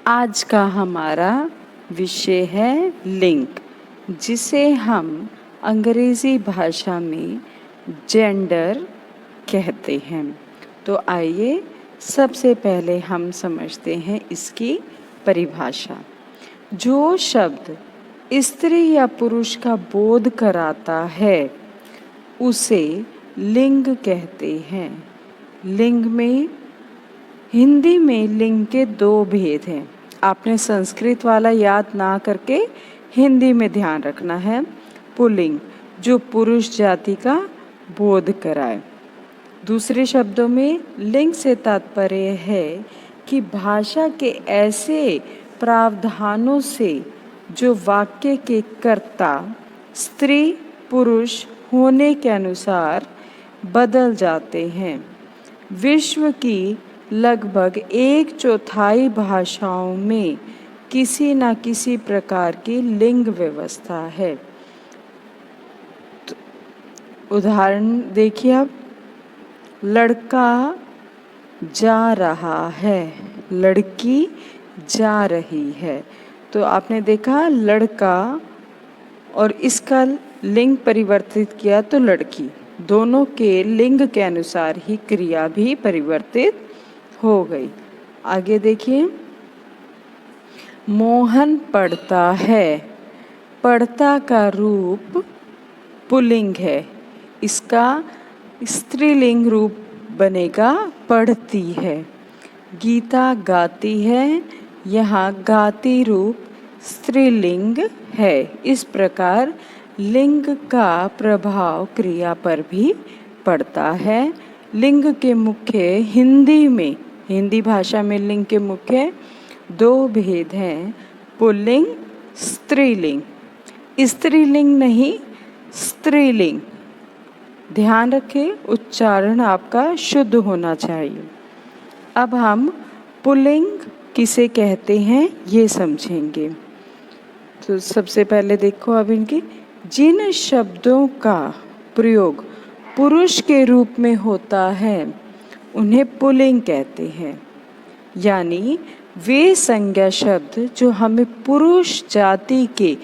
आज का हमारा विषय है लिंग, जिसे हम अंग्रेज़ी भाषा में जेंडर कहते हैं। तो आइए सबसे पहले हम समझते हैं इसकी परिभाषा। जो शब्द स्त्री या पुरुष का बोध कराता है उसे लिंग कहते हैं। लिंग में हिंदी में लिंग के दो भेद हैं। आपने संस्कृत वाला याद ना करके हिंदी में ध्यान रखना है। पुल्लिंग, जो पुरुष जाति का बोध कराए। दूसरे शब्दों में लिंग से तात्पर्य है कि भाषा के ऐसे प्रावधानों से जो वाक्य के कर्ता स्त्री पुरुष होने के अनुसार बदल जाते हैं। विश्व की लगभग 1/4 भाषाओं में किसी न किसी प्रकार की लिंग व्यवस्था है। तो उदाहरण देखिए आप, लड़का जा रहा है, लड़की जा रही है। तो आपने देखा लड़का और इसका लिंग परिवर्तित किया तो लड़की। दोनों के लिंग के अनुसार ही क्रिया भी परिवर्तित हो गई। आगे देखिए, मोहन पढ़ता है। पढ़ता का रूप पुल्लिंग है, इसका स्त्रीलिंग रूप बनेगा पढ़ती है। गीता गाती है, यहाँ गाती रूप स्त्रीलिंग है। इस प्रकार लिंग का प्रभाव क्रिया पर भी पड़ता है। लिंग के मुख्य हिंदी भाषा में लिंग के मुख्य दो भेद हैं, पुल्लिंग स्त्रीलिंग। स्त्रीलिंग नहीं, स्त्रीलिंग। ध्यान रखें, उच्चारण आपका शुद्ध होना चाहिए। अब हम पुल्लिंग किसे कहते हैं ये समझेंगे। तो सबसे पहले देखो अब इनकी, जिन शब्दों का प्रयोग पुरुष के रूप में होता है उन्हें पुल्लिंग कहते हैं। यानी वे संज्ञा शब्द जो हमें पुरुष जाति के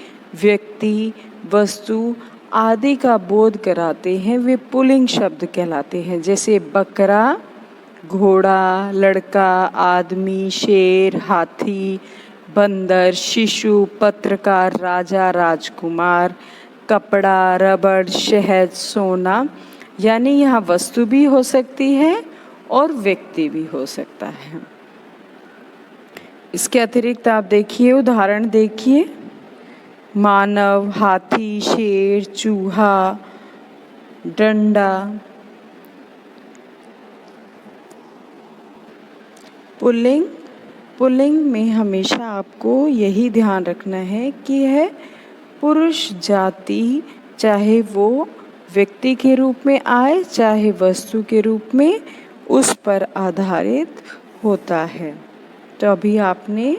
व्यक्ति वस्तु आदि का बोध कराते हैं वे पुल्लिंग शब्द कहलाते हैं। जैसे बकरा, घोड़ा, लड़का, आदमी, शेर, हाथी, बंदर, शिशु, पत्रकार, राजा, राजकुमार, कपड़ा, रबड़, शहद, सोना। यानी यहाँ वस्तु भी हो सकती है और व्यक्ति भी हो सकता है। इसके अतिरिक्त आप देखिए, उदाहरण देखिए, मानव, हाथी, शेर, चूहा, डंडा। पुल्लिंग में हमेशा आपको यही ध्यान रखना है कि यह पुरुष जाति, चाहे वो व्यक्ति के रूप में आए चाहे वस्तु के रूप में, उस पर आधारित होता है। तो अभी आपने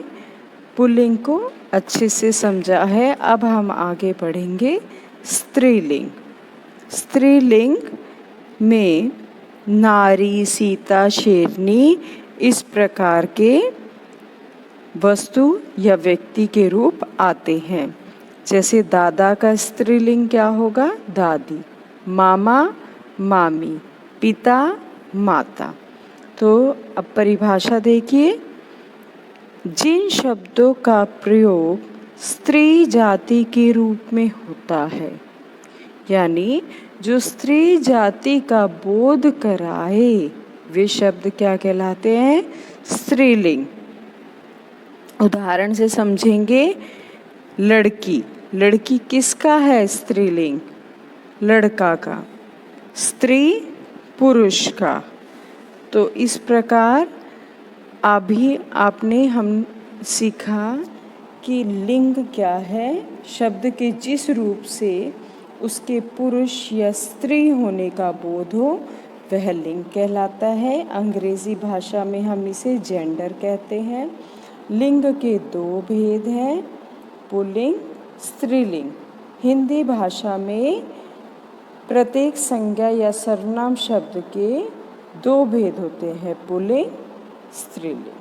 पुल्लिंग को अच्छे से समझा है। अब हम आगे बढ़ेंगे स्त्रीलिंग। स्त्रीलिंग में नारी, सीता, शेरनी इस प्रकार के वस्तु या व्यक्ति के रूप आते हैं। जैसे दादा का स्त्रीलिंग क्या होगा? दादी, मामा, मामी, पिता, माता। तो अब परिभाषा देखिए, जिन शब्दों का प्रयोग स्त्री जाति के रूप में होता है, यानी जो स्त्री जाति का बोध कराए, वे शब्द क्या कहलाते हैं? स्त्रीलिंग। उदाहरण से समझेंगे, लड़की, लड़की किसका है स्त्रीलिंग? लड़का का। स्त्री पुरुष का। तो इस प्रकार अभी आपने हम सीखा कि लिंग क्या है। शब्द के जिस रूप से उसके पुरुष या स्त्री होने का बोध हो वह लिंग कहलाता है। अंग्रेज़ी भाषा में हम इसे जेंडर कहते हैं। लिंग के दो भेद हैं, पुल्लिंग स्त्रीलिंग। हिंदी भाषा में प्रत्येक संज्ञा या सर्वनाम शब्द के दो भेद होते हैं, पुल्लिंग स्त्रीलिंग।